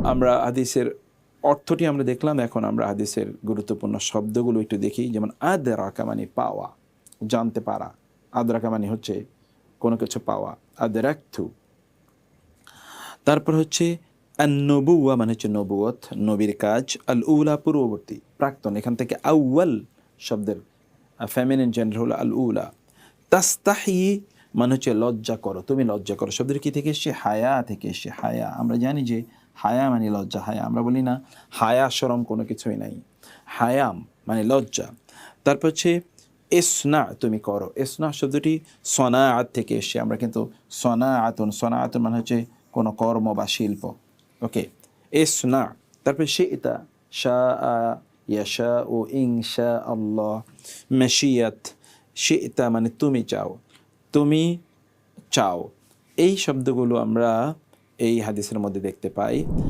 আমরা হাদিসের অর্থটি আমরা দেখলাম, এখন আমরা হাদিসের গুরুত্বপূর্ণ শব্দগুলো একটু দেখি। যেমন আদরাকা মানে পাওয়া, জানতে পারা। আদরাকা মানে হচ্ছে কোনো কিছু পাওয়া, আদরাকতু। তারপর হচ্ছে আন-নবুওয়া মানে হচ্ছে নবুয়ত, নবীর কাজ। আল উলা পূর্ববর্তী, প্রাক্তন। এখান থেকে আউয়াল শব্দের ফেমিনিন জেন্ডার হলো আল উলা। তাস্তাহি মানে হচ্ছে লজ্জা করো, তুমি লজ্জা করো। শব্দের কি থেকে এসছে? হায়া থেকে এসছে। হায়া, আমরা জানি যে হায়া মানে লজ্জা। হায়া আমরা বলি না হায়া শরম কোনো কিছুই নাই, হায়াম মানে লজ্জা। তারপর হচ্ছে ইসনা, তুমি করো। ইসনা শব্দটি সনাআত থেকে এসছে। আমরা কিন্তু সনাআতুন, সনাআতুন মানে হচ্ছে কোনো কর্ম বা শিল্প। ওকে, ইসনা। তারপর শিইতা, শাআ ইয়াশাউ, ইনশা আল্লাহ, মাশিয়াত। শিইতা মানে তুমি চাও, তুমি চাও। এই শব্দগুলো আমরা এই হাদিসের মধ্যে দেখতে পাই।